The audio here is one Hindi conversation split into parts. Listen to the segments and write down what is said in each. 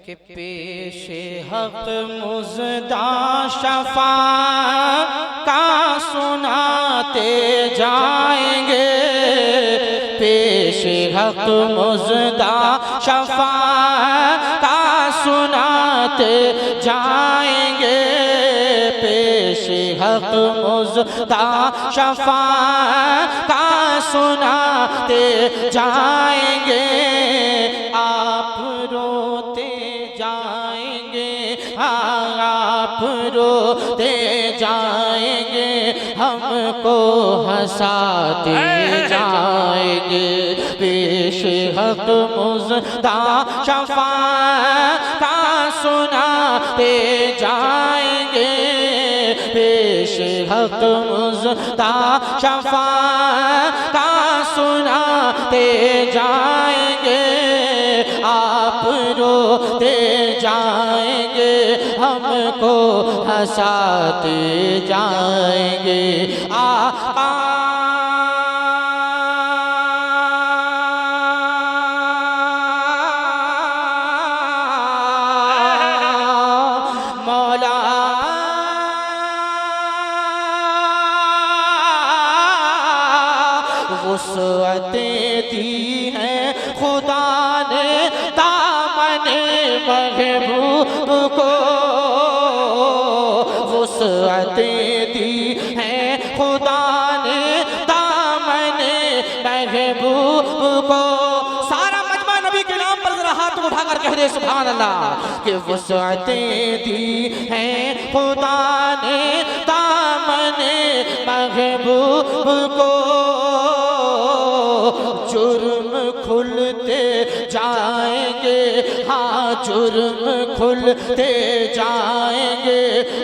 कि पेश हक मुज़दा शफा का सुनाते जाएंगे, पेश हक मुज़दा शफा का सुनाते जाएंगे, पेश हक मुज़दा शफा का सुनाते जाएंगे। आप रोते जाएंगे, आप रोते जाएंगे, हमको हंसाते जाएंगे, पेश हक मुज़दा शफा का सुनाते जाएंगे, पेश हक मुज़दा शफा का सुनाते जाएंगे। आप रोते जाएंगे, हमको हंसाते जाएंगे। आका मौला वुसअतें दी हैं खुदा ने दामने महबूब को, वुसअतें दी हैं खुदा ने दामने महबूब को। सारा मजमा नबी के नाम पर जरा हाथ उठाकर कह दे सुभान अल्लाह। कि वुसअतें दी हैं खुदा ने दामने महबूब को, जुर्म खुलते जाएंगे, हाँ जुर्म खुलते जाएंगे,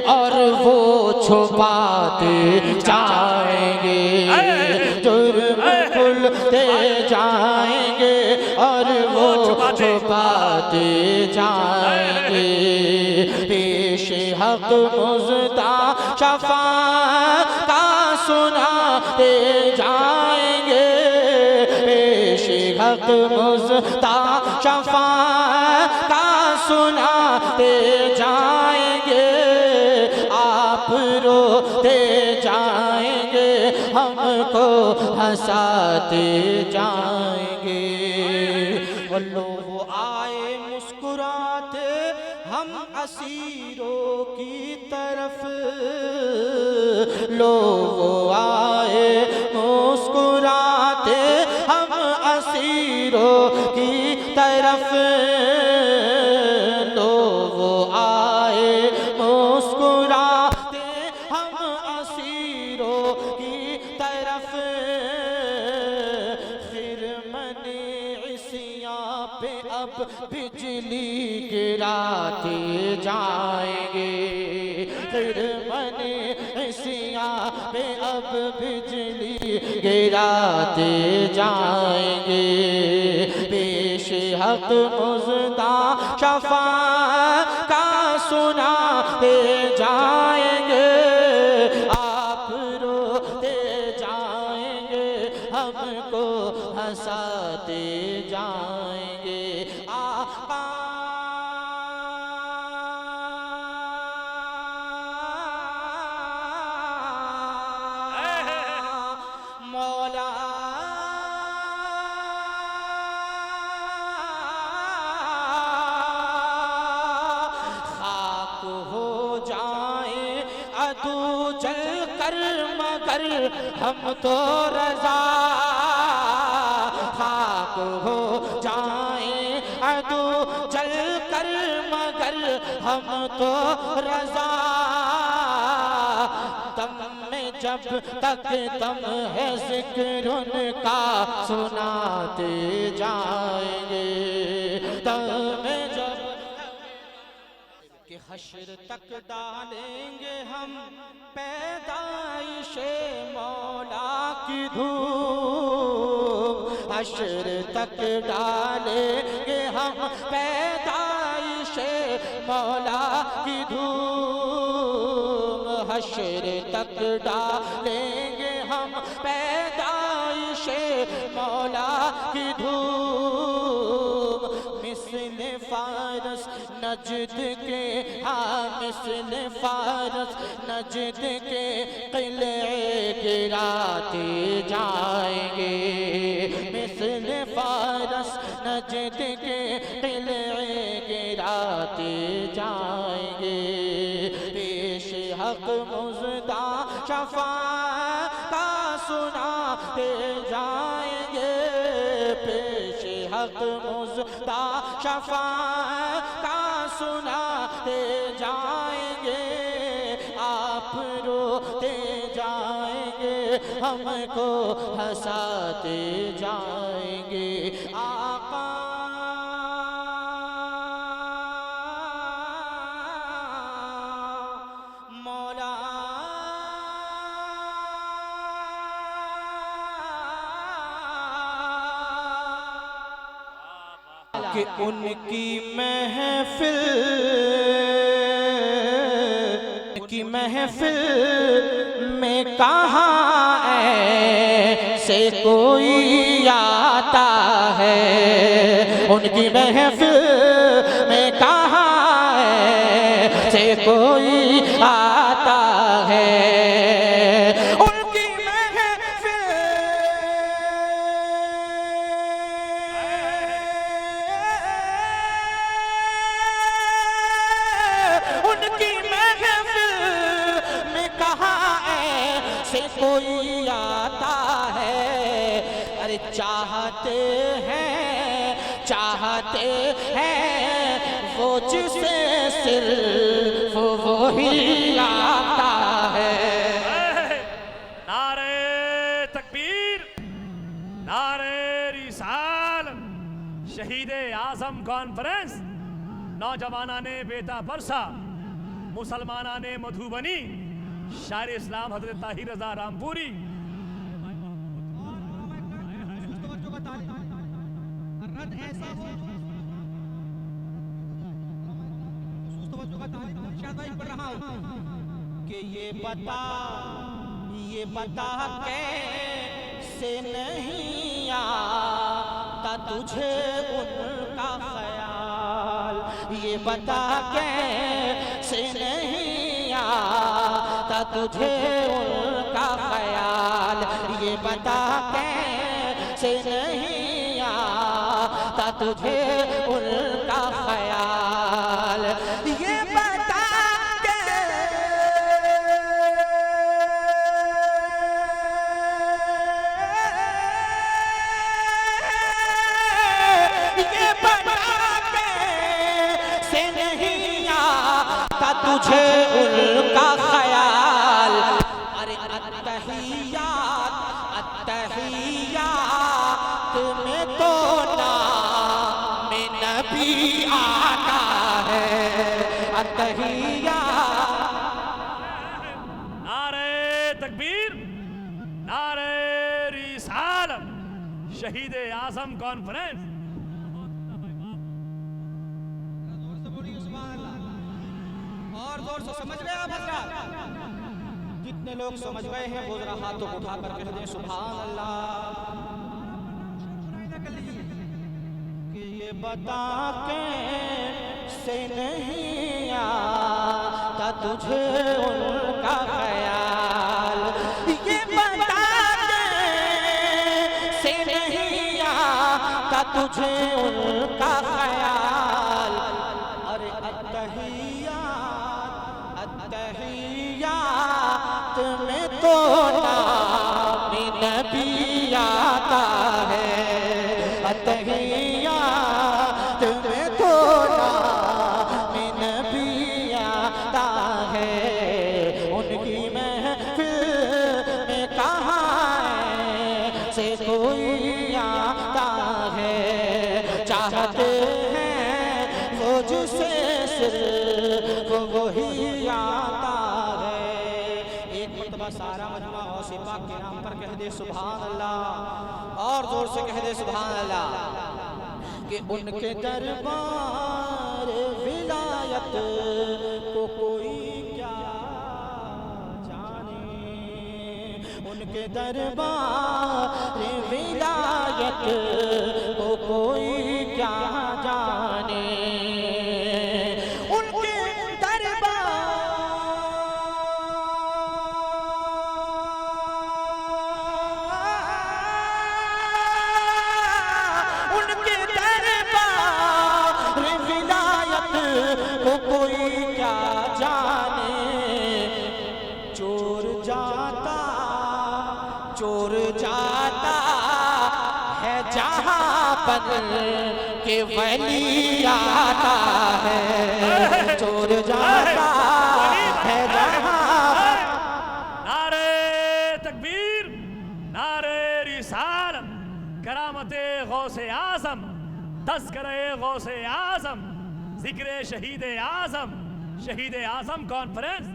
और वो छुपाते जाएंगे, जुर्म खुलते जाएंगे, और वो छुपाते जाएंगे, पेश हक मुज़दा शफा का सुनाते जाएंगे, हक मुज़दा शफा का सुनाते जाएंगे। आप रोते जाएंगे, हमको हंसाते जाएंगे। वो लोग आए मुस्कुराते हम असीरों की तरफ, लोग आए मुस्कुराते हम असीरों की तरफ, लोग आए मुस्कुराते हम असीरों की तरफ, फिर मने इसियां पे अब बिजली गिराते जाएंगे, फिर मने इसियां पे अब बिजली गिराते जाएंगे, पेश हक मुज़दा शफा का सुनाते जाएंगे। आप रोते जाएंगे, हमको हंसाते जाएंगे। आका मौला खाक हो जाए अदू जल कर मगर हम तो रज़ा, खाक हो जाए अदू जल कर मगर हम तो रज़ा, जब तक दम है ज़िक्र उनका सुनाते जाएंगे, दम जब कि हश्र तक डालेंगे हम पैदाइशे मौला की धूप, हश्र तक डालेंगे हम पैदाइशे मौला की धूप, हश्र तक डालेंगे हम पैदाइशे मौला की धूप, मिस्ल फारस नजद के हाँ मिस्ल फारस नजद के किले गिराते जाएंगे, मिस्ल फारस नजद के किले गिराते जाएंगे। पेश हक मुज़दा शफा का सुनाते जाएंगे, पेश हक मुज़दा शफा का सुनाते जाएंगे। आप रोते जाएंगे हमको हंसाते जाएंगे। आका मौला कि उनकी महफिल में कहाँ ऐसे कोई आता है, उनकी महफिल में कहाँ ऐसे कोई आता है। से कोई आता है, अरे चाहते हैं वो जिसे सिर्फ वो ही आता है। नारे तकबीर, नारे रिसालत। शहीद आज़म कॉन्फ्रेंस, नौजवाना ने बेता परसा, मुसलमाना ने मधुबनी, शायर इस्लाम हजरत ताहिर रज़ा रामपुरी। कि ये बता कैसे नहीं आता तुझे उनका ख्याल, ये बता कैसे नहीं आता तुझे उनका ख्याल, ये बता कैसे नहीं आता तुझे उनका ख्याल। ये बता कैसे नहीं आता तुझे उनका ख्याल। अरे अत्तहियात में तो नाम नबी आता है, अत्तहियात। नारे तकबीर, नारे रिसालत। शहीद आज़म कॉन्फ्रेंस। और जोर से समझ गए आप हज़रात? जितने लोग समझ गए हैं वो जरा हाथों को उठा कर कह दें सुभान अल्लाह। कि ये बता कैसे नहीं आता तुझे उनका ख्याल, ये बता कैसे नहीं आता तुझे उनका ख्याल। अरे अत्तहियात में तो नाम नबी आता है, अत्तहियात में तो नाम नबी आता है। उनकी महफिल में कहाँ से कोई आता है, चाहते हैं वो जिसे सिर्फ वही आता है। एक मरतबा सारा मजमा गौसे पाक के नाम पर कह दे सुभान अल्लाह, और जोर से कह दे सुभान अल्लाह। कि उनके दरबार विलायत को कोई क्या जाने, उनके दरबार विलायत को कोई क्या जाने। को कोई क्या जाने, चोर जाता है जहाँ पर के वली आता है, चोर जाता है जहाँ पर। नारे तकबीर, नारे रिसालत, करामते गौसे आजम, तज़किरे गौसे आजम, जिक्र शहीद आजम कॉन्फ्रेंस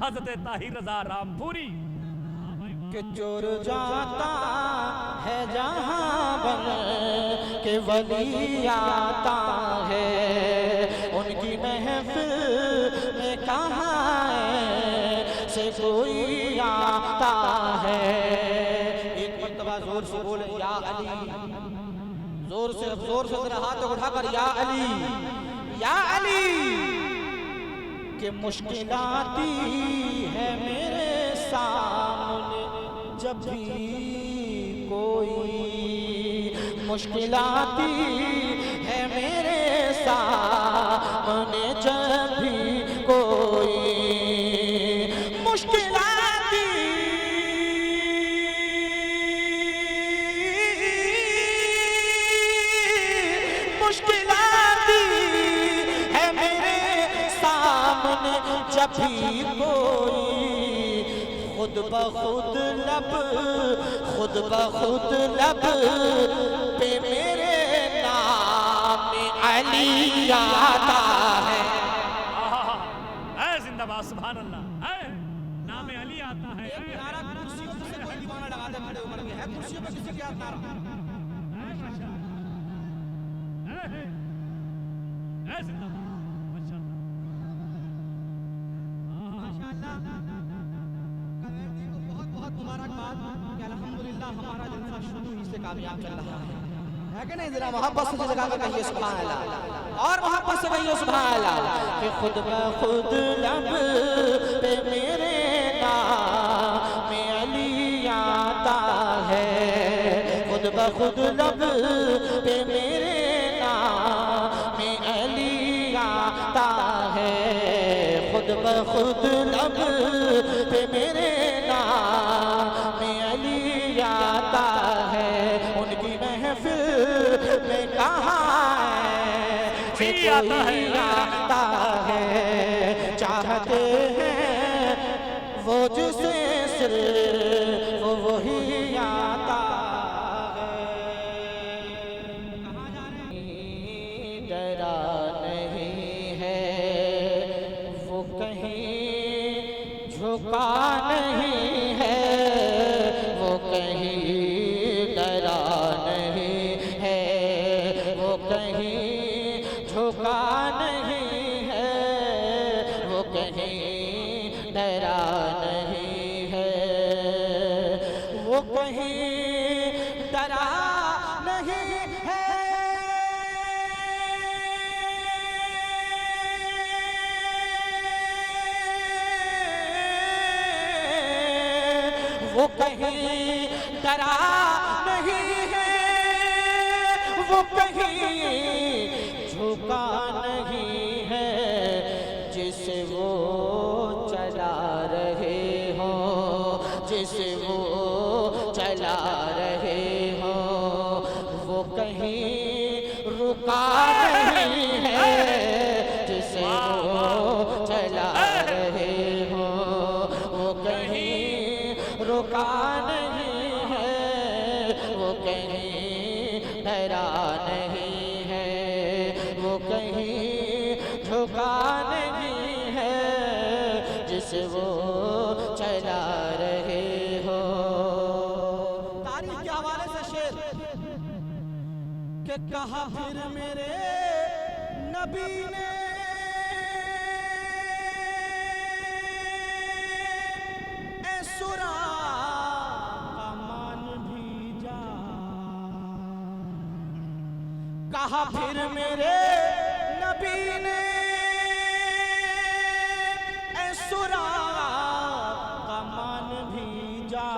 हजरत ताहिर रजा रामपुरी। कि चोर जाता है जहाँ बन के वली आता है, उनकी महफिल में कहाँ से कोई आता है। एक मर्तबा जोर से बोले या अली, जोर से जरा हाथ उठाकर या अली कि मुश्किल आती है मेरे सामने जब भी कोई, मुश्किल आती है मेरे सामने जब भी कोई, मुश्किल आती है मेरे सामने जब भी कोई, खुद ब खुद लब पे मेरे नाम अली आता है। जिंदाबाद, सुभान अल्लाह, नाम अली आता है। कुर्सियों पे से कोई दीवाना लगा दे, खड़े उमर के है कुर्सियों पे किसी के हाथ नारा। बहुत मुबारकबाद कि अल्हम्दुलिल्लाह हमारा जलसा शुरू ही से कामयाब चल रहा है कि नहीं? जरा मोहब्बत से जगह पे कहिए सुभान अल्लाह, और मोहब्बत से कहिए सुभान अल्लाह। कि खुद ब खुद लब पे मेरे नाम अली आता है, खुद ब खुद लब पे मेरे नाम अली आता है, खुद ब खुद लब पे मेरे नाम अली आता है, उनकी महफिल में कहाँ से कोई आता है। चाहते हैं वो जिसे सिर्फ वही आता है। डरा नहीं है वो कहीं झुका नहीं है, वो कहीं डरा नहीं है, वो कहीं झुका नहीं है, वो कहीं डरा नहीं है, वो कहीं डरा नहीं है। वो कहीं डरा नहीं है, वो कहीं झुका नहीं है, जिसे वो चला रहे हो, जिसे वो चला रहे हो, वो कहीं रुका नहीं है, जिसे वो चला रहे हो, वो कहीं रुका नहीं है, वो कहीं डरा नहीं है, वो कहीं झुका नहीं है, जिसे वो चला रहे हो। तारीख के हवाले से शेर कि कहा फिर मेरे नबी ने सुरा का मान भी जा, कहा फिर मेरे नबी ने सुरा का मान भी जा,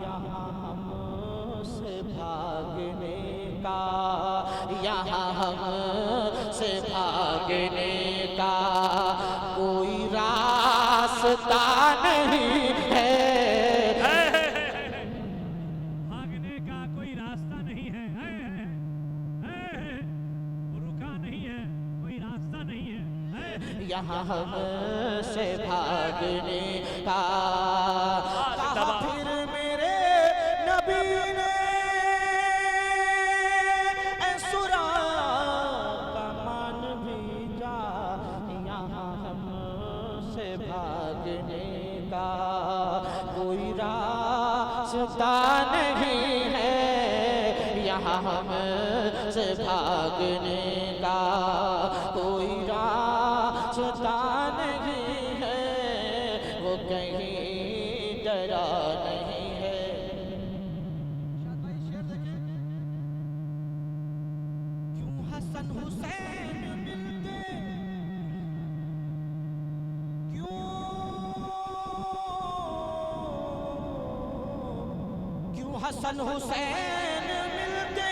यहाँ हमसे भागने का, यहाँ हमसे भाग भागने का कोई रास्ता नहीं है। भागने का कोई रास्ता नहीं है, रुका नहीं है, कोई रास्ता नहीं है। यहाँ हमसे भागने का कहा फिर मेरे नबी ने सुरा का मान भी जा। यहाँ हमसे भागने का कोई रास्ता नहीं है। यहाँ हमसे भागने का कोई रास्ता नहीं है। वो कहीं डरा नहीं है। क्यों हसन हुसैन मिलते, क्यों हसन हुसैन मिलते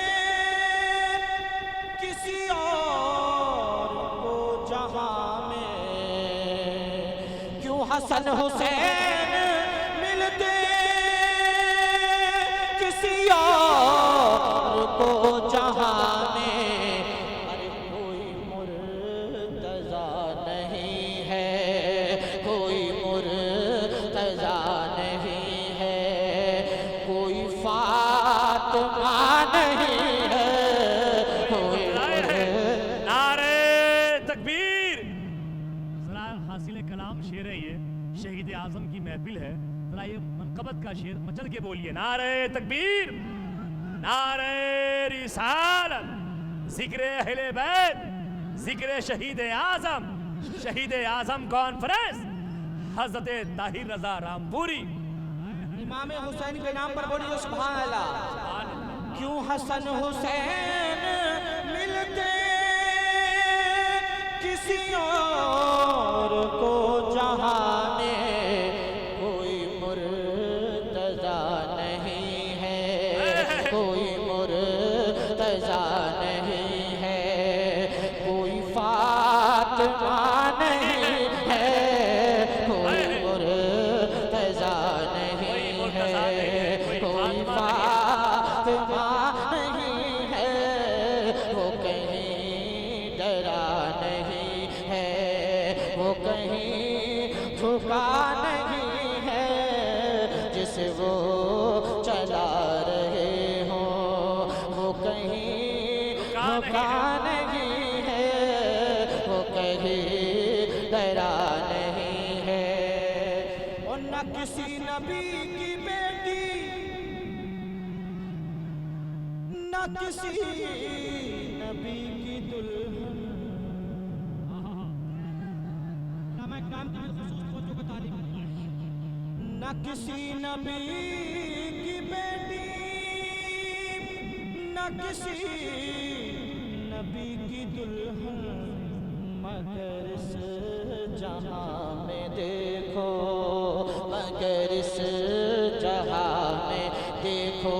किसी और को जहां में। क्यों हसन हुसैन मिलते किसी और को जहां में। अरे कोई मुर्तज़ा नहीं है, कोई मुर्तज़ा नहीं है, कोई फातिमा नहीं है, कोई नारे तकबीर। जरा हासिल कलाम शेर है ये, शहीद आजम की महफिल है। जरा ये मनकबत का शेर मचल के बोलिए। नारे तकबीर, नारे रिसालत, जिक्र अहले बैत, जिक्र शहीद आजम कॉन्फ्रेंस हजरत ताहिर रजा रामपुरी। इमाम हुसैन के नाम पर बोलिए सुभान अल्लाह। क्यों हसन हुसैन मिलते किसी और को जहां में। कोई मुर्तज़ा नहीं है, कोई मुर्तज़ा नहीं है, कोई फातिमा नहीं है, कोई मुर्तज़ा नहीं है, कोई फातिमा नहीं है। वो कहीं डरा नहीं है, वो कहीं झुका नहीं है। जिस वो चला रहे हो वो कहीं झुका नहीं है, वो कहीं डरा नहीं है। और न किसी नबी की बेटी, न किसी नबी की दुल्हन। न किसी नबी की बेटी, न किसी नबी की दुल्हन। मगर इस जहां में देखो, मगर इस जहां में देखो,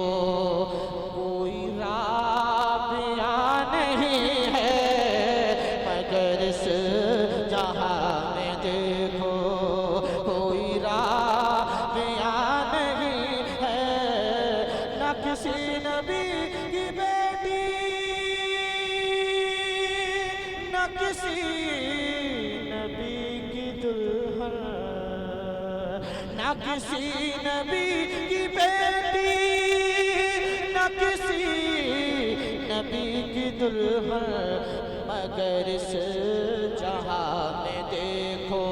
कोई राबिया नहीं है। मगर इस जहां में देखो, कोई राबिया नहीं है। न किसी नबी की बेटी, न किसी नबी की दुल्हन। न किसी नबी की बेटी, न किसी नबी की दुल्हन। मगर इस जहां में देखो,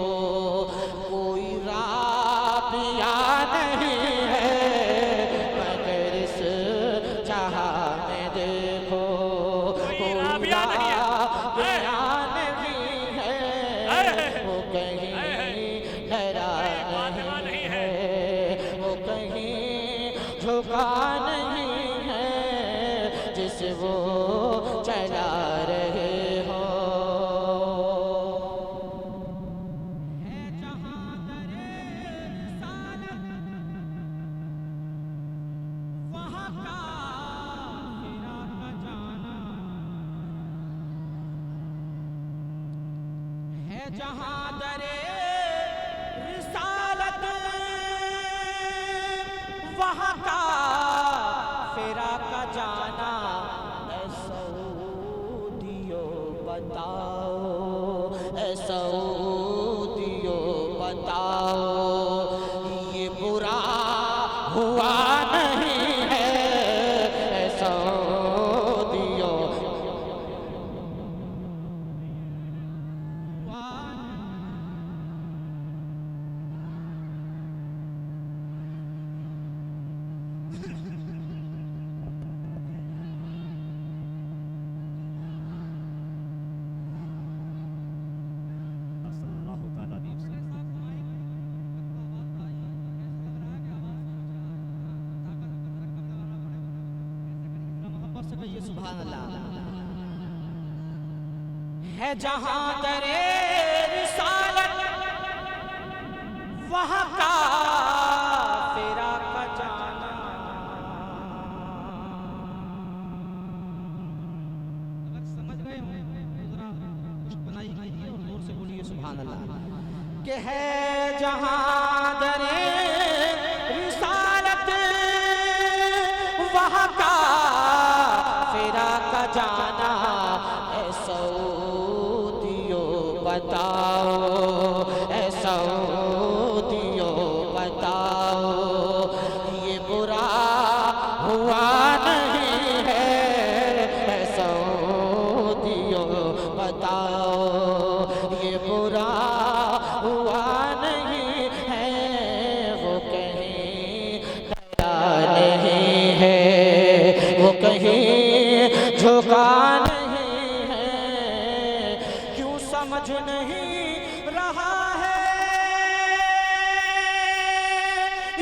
कोई राबिया नहीं है। मगर इस जहां में देखो, कोई राबिया नहीं है। वो कहीं डरा नहीं है, वो कहीं झुका नहीं है। जिस वो चला रहे हो है जहां दरे रिसालत वहां का फेरा का जाना ऐ सऊदियो बताओ, ऐ सऊदियो बताओ, ये बुरा हुआ नहीं है ऐ सऊदियो। सल्लल्लाहु तआला अलैहि वसल्लम। सुभान अल्लाह। है जहां दरे रिसालत वहां का फेरा का जाना। अगर समझ गए हो जरा कुछ बनाई कीजिए और जोर से बोलिए सुभान अल्लाह। कि है जहां दरे रिसालत वहां का फेरा का जाना ऐ सऊदियो बताओ, ऐ सऊदियो बताओ, ये बुरा हुआ नहीं है ऐ सऊदियो बताओ, ये बुरा हुआ नहीं है। वो कहीं डरा नहीं है, वो कहीं झुका नहीं है, क्यों समझ नहीं रहा है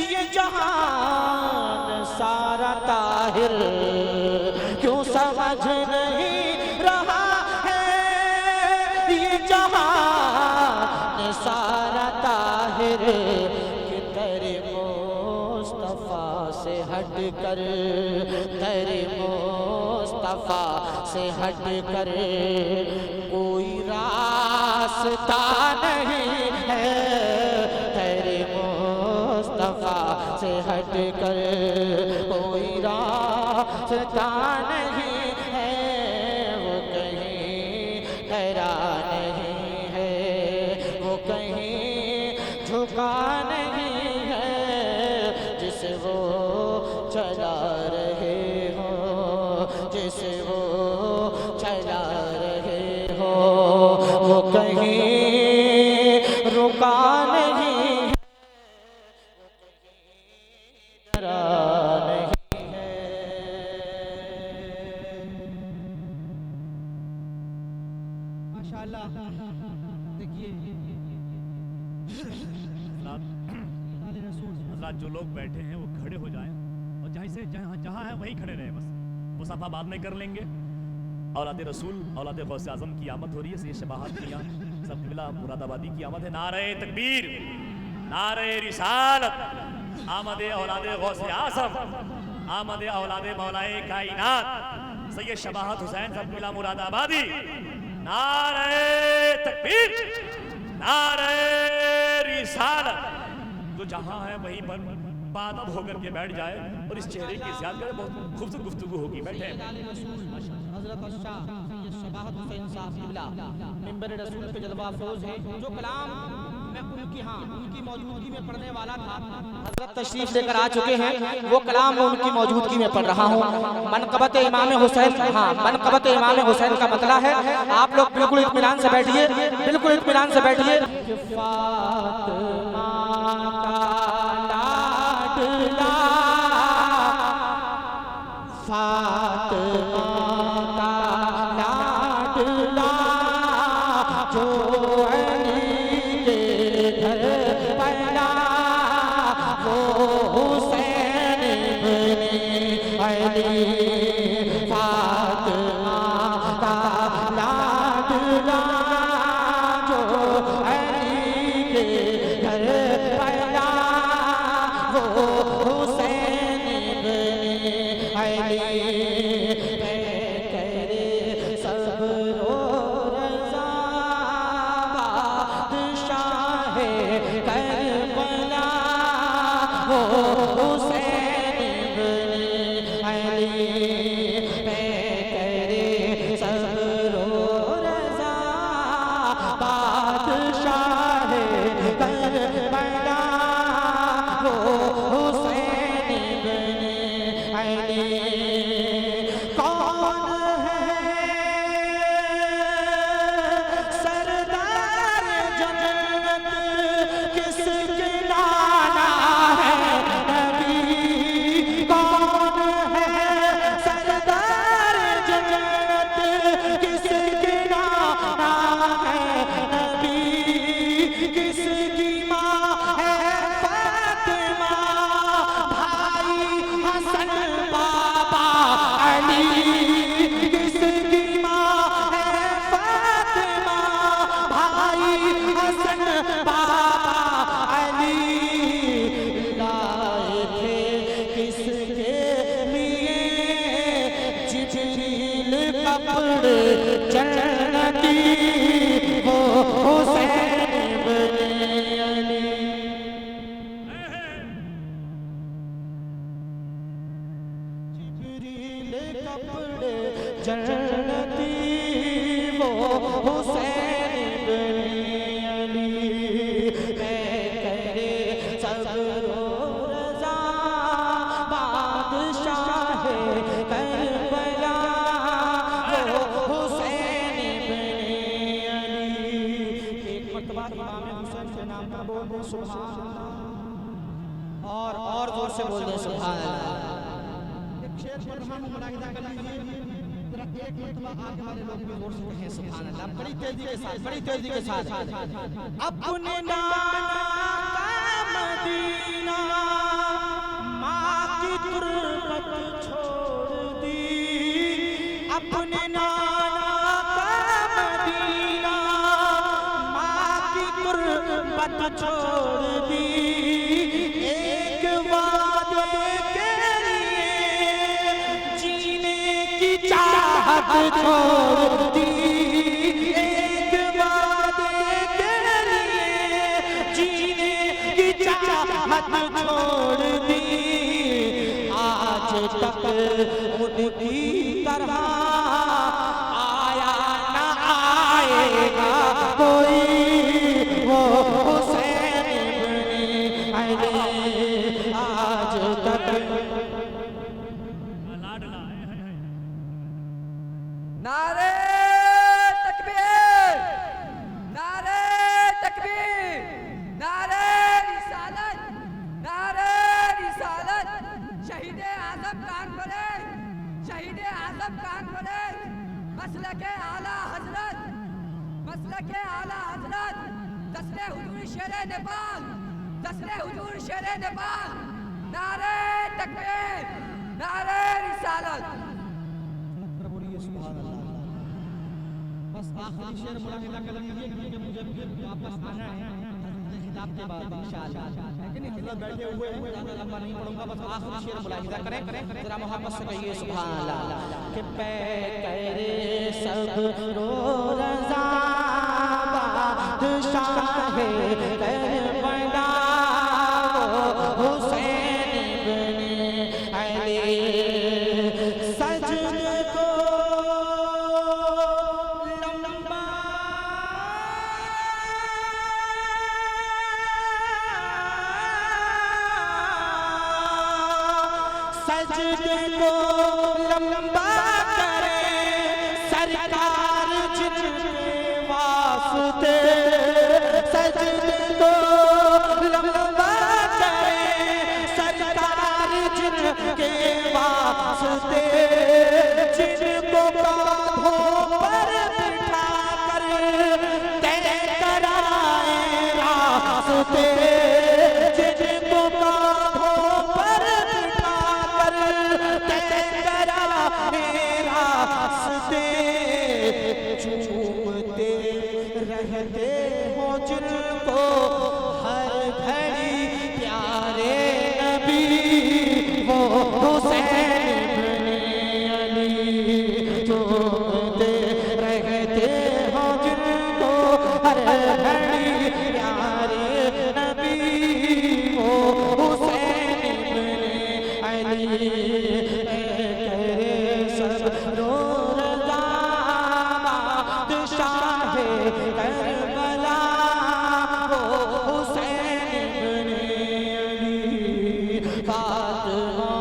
ये जहान सारा ताहिर, क्यों समझ नहीं रहा है ये जहान सारा ताहिर, कि तेरे मुस्तफा से हट कर, तेरे मुस्तफा से हट कर कोई रास्ता नहीं है, तेरे मुस्तफा से हट कर कोई रास्ता नहीं है। वो कहीं डरा नहीं है, वो कहीं झुका नहीं है, जिसे वो चला रहे हो, जिसे वो चला रहे हो, वो कहीं रुका नहीं है, वो कहीं डरा नहीं है। माशाअल्लाह देखिए हज़रात जो लोग बैठे हैं वो खड़े हो जाएं और जहाँ जहाँ है वहीं खड़े रहे बस, मुसाफा बाद में कर लेंगे। औलाद रसूल औलाद गौसे आज़म की आमद हो रही है, ये शबाहत किया सब मिला मुरादाबादी की आमद है। नारे तकबीर, नारे रिसालत, आमद औलाद गौसे आज़म, आमद औलाद मौलाए कायनात सैयद शबाहत हुसैन सब मिला मुरादाबादी। नारे तकबीर, नारे रिसालत। जो जहां है वहीं पर बादब होकर के बैठ जाए और इस चेहरे की ज़ियारत करे, बहुत खूबसूरत गुफ्तगू होगी। बैठे हज़रत शाह सैयद शबाहत हुसैन साहब क़िबला मिंबर रसूल पे जलवा अफरोज है। जो कलाम मैं उनकी मौजूदगी में पढ़ने वाला था, हज़रत तशरीफ लेकर आ चुके हैं, वो कलाम मैं उनकी मौजूदगी में पढ़ रहा हूँ। मनक़बत इमाम हुसैन, हाँ मनक़बत इमाम हुसैन का मतला है। आप लोग बिल्कुल इत्मीनान से बैठिए, बिल्कुल इत्मीनान से बैठिए। फातिमा का लाडला, फातिमा का लाडला, जो अली के घर पैदा, वो हुसैन इब्ने अली। फातिमा का लाडला, जो अली के घर पैदा, वो हुसैन इब्ने अली। करे सब्र व रज़ा मर्तबा इमाम हुसैन के नाम पर बोल दे सुभान अल्लाह, और जोर से बोल दे सुभान अल्लाह। एक शेर पर हम मुलाहिजा कर लीजिए, जरा एक मर्तबा आगे वाले लोग भी जोर से कहें सुभान अल्लाह, बड़ी तेजी के साथ, बड़ी तेजी के साथ। अपने नाना का मदीना माँ की तुरबत छोड़ दी, अपने नाना का मदीना माँ की तुरबत छोड़ दी, एक वादे के लिए जीने की चाहत छोड़ दी, एक वादे के लिए जीने की चाहत छोड़ दी, आज तक उनकी तरह आया न आएगा कोई, वो हुसैन इब्ने अली आज तक। लाडला है। नारे तकबीर, नारे तकबीर, नारे रिसालत, नारे रिसालत। शहीद आजम कॉन्फ्रेंस, शहीद आजम कॉन्फ्रेंस, मसलके आला हजरत, मसलके आला हजरत, दस्ते हुजूर शेर नेपाल, दस्ते हुजूर शेर नेपाल। नारे तकबीर, नारे रिसालत। बस आखिरी शेर मुलाहिजा कर लीजिए क्योंकि मुझे वापस आना है खिताब के बाद इंशाअल्लाह, लेकिन इधर बैठे हुए हैं, ज़्यादा लंबा नहीं पढ़ूंगा, बस आखिरी शेर मुलाहिजा करें, जरा मोहब्बत से कहिए सुभान अल्लाह। कि पे करे सब रो रज़ा बादशाह करबला हुसैन इब्ने अली, सजद को लंबा सजद को लंबा करे सरकार जिनके वास्ते, सजद को लंबा करे सरकार जिनके वास्ते, जिनको कांधों पर बिठा कर तय कराए रास्ते, जिनको कांधों पर बिठा कर तय कराए रास्ते, चूमते रहते हो जिनको हर घड़ी प्यारे नबी, वो हुसैन इब्ने अली। चूमते रहते हो जिनको हर घड़ी प्यारे नबी, वो हुसैन इब्ने अली। करे सब रो रज़ा बादशाह करबला, वो हुसैन इब्ने अली। फातिमा